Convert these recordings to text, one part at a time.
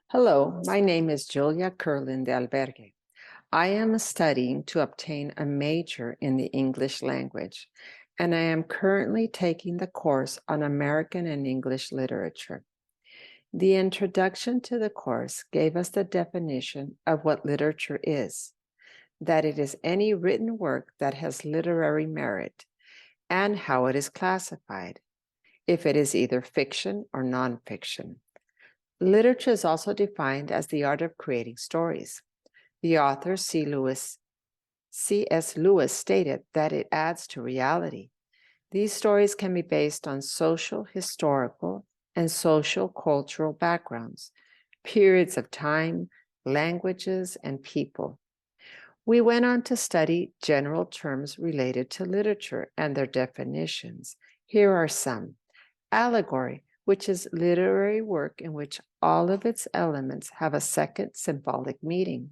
Hello, my name is Julia Curlin de Albergue. I am studying to obtain a major in the English language, and I am currently taking the course on American and English literature. The introduction to the course gave us the definition of what literature is, that it is any written work that has literary merit, and how it is classified, if it is either fiction or nonfiction. Literature is also defined as the art of creating stories. The author C.S. Lewis stated that it adds to reality. These stories can be based on social, historical, and social cultural backgrounds, periods of time, languages, and people. We went on to study general terms related to literature and their definitions. Here are some. Allegory, which is literary work in which all of its elements have a second symbolic meaning.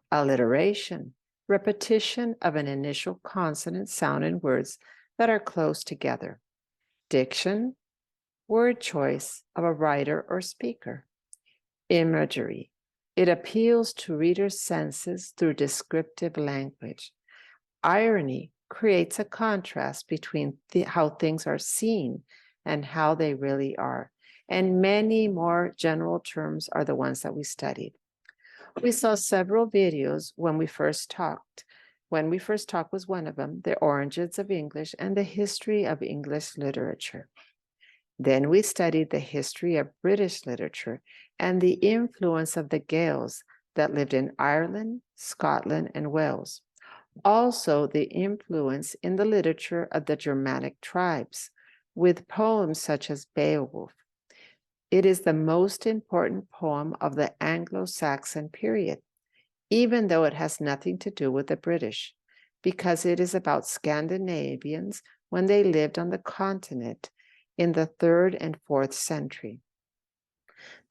Alliteration, repetition of an initial consonant sound in words that are close together. Diction, word choice of a writer or speaker. Imagery, it appeals to readers' senses through descriptive language. Irony creates a contrast between how things are seen and how they really are. And many more general terms are the ones that we studied. We saw several videos when we first talked. When we first talked was one of them, The Origins of English and the History of English Literature. Then we studied the history of British literature and the influence of the Gaels that lived in Ireland, Scotland, and Wales. Also, the influence in the literature of the Germanic tribes, with poems such as Beowulf. It is the most important poem of the Anglo-Saxon period, even though it has nothing to do with the British, because it is about Scandinavians when they lived on the continent in the 3rd and 4th century.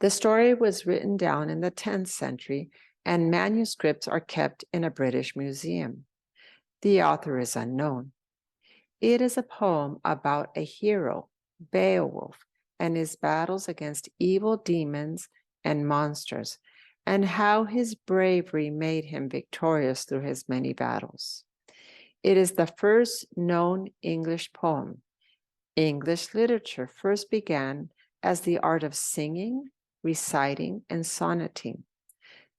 The story was written down in the 10th century, and manuscripts are kept in a British museum. The author is unknown. It is a poem about a hero, Beowulf, and his battles against evil demons and monsters, and how his bravery made him victorious through his many battles. It is the first known English poem. English literature first began as the art of singing, reciting, and sonneting.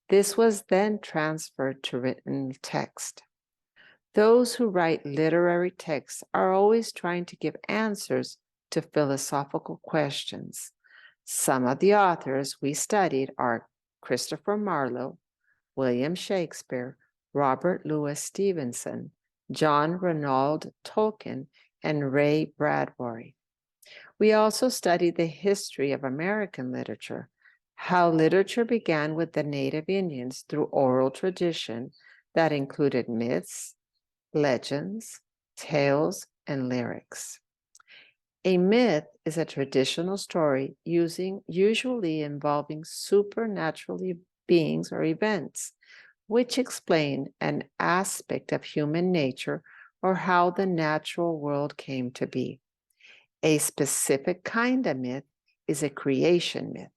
This was then transferred to written text. Those who write literary texts are always trying to give answers to philosophical questions. Some of the authors we studied are Christopher Marlowe, William Shakespeare, Robert Louis Stevenson, John Ronald Tolkien, and Ray Bradbury. We also studied the history of American literature, how literature began with the Native Indians through oral tradition that included myths, legends, tales, and lyrics. A myth is a traditional story usually involving supernatural beings or events, which explain an aspect of human nature or how the natural world came to be. A specific kind of myth is a creation myth,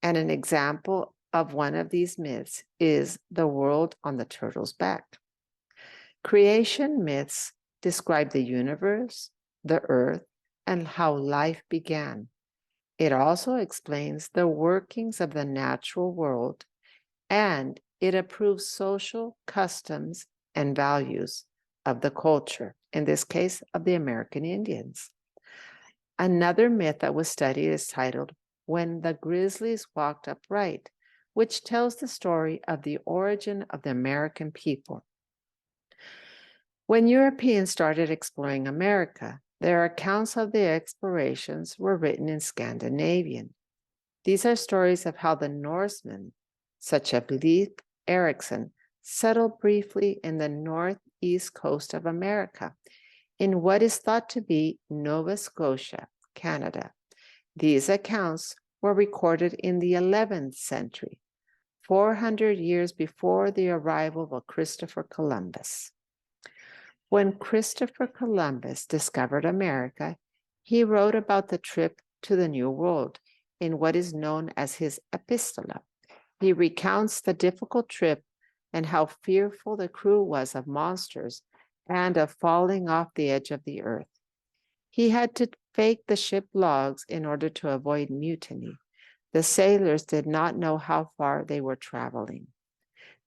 and an example of one of these myths is the world on the turtle's back. Creation myths describe the universe, the earth, and how life began. It also explains the workings of the natural world, and it approves social customs and values of the culture, in this case of the American Indians. Another myth that was studied is titled When the Grizzlies Walked Upright, which tells the story of the origin of the American people. When Europeans started exploring America, their accounts of the explorations were written in Scandinavian. These are stories of how the Norsemen, such as Leif Erikson, settled briefly in the northeast coast of America, in what is thought to be Nova Scotia, Canada. These accounts were recorded in the 11th century, 400 years before the arrival of Christopher Columbus. When Christopher Columbus discovered America, he wrote about the trip to the New World in what is known as his Epistola. He recounts the difficult trip and how fearful the crew was of monsters and of falling off the edge of the earth. He had to fake the ship logs in order to avoid mutiny. The sailors did not know how far they were traveling.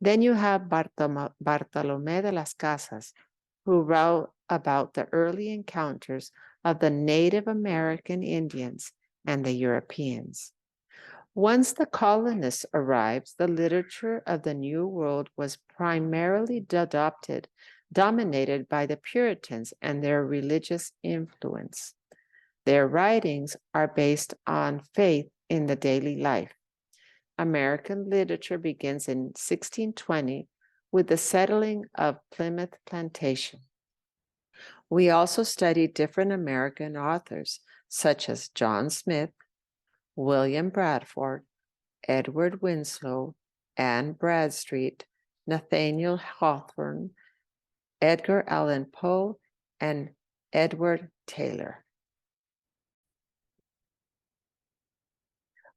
Then you have Bartolomé de las Casas, who wrote about the early encounters of the Native American Indians and the Europeans. Once the colonists arrived, the literature of the New World was primarily dominated by the Puritans and their religious influence. Their writings are based on faith in the daily life. American literature begins in 1620 with the settling of Plymouth Plantation. We also studied different American authors, such as John Smith, William Bradford, Edward Winslow, Anne Bradstreet, Nathaniel Hawthorne, Edgar Allan Poe, and Edward Taylor.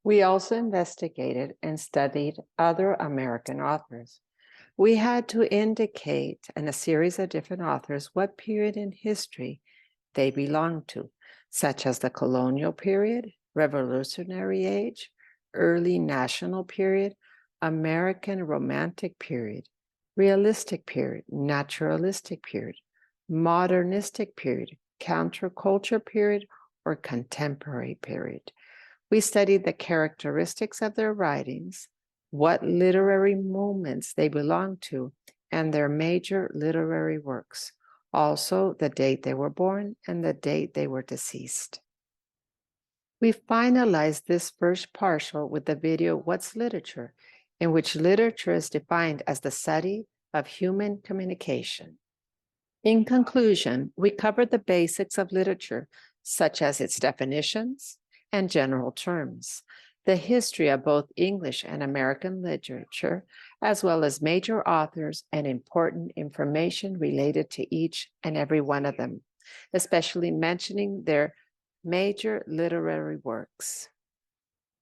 We also investigated and studied other American authors. We had to indicate in a series of different authors what period in history they belonged to, such as the colonial period, Revolutionary Age, early national period, American Romantic period, realistic period, naturalistic period, modernistic period, counterculture period, or contemporary period. We studied the characteristics of their writings, what literary moments they belonged to, and their major literary works. Also, the date they were born and the date they were deceased. We finalized this first partial with the video, What's Literature?, in which literature is defined as the study of human communication. In conclusion, we covered the basics of literature, such as its definitions and general terms, the history of both English and American literature, as well as major authors and important information related to each and every one of them, especially mentioning their major literary works.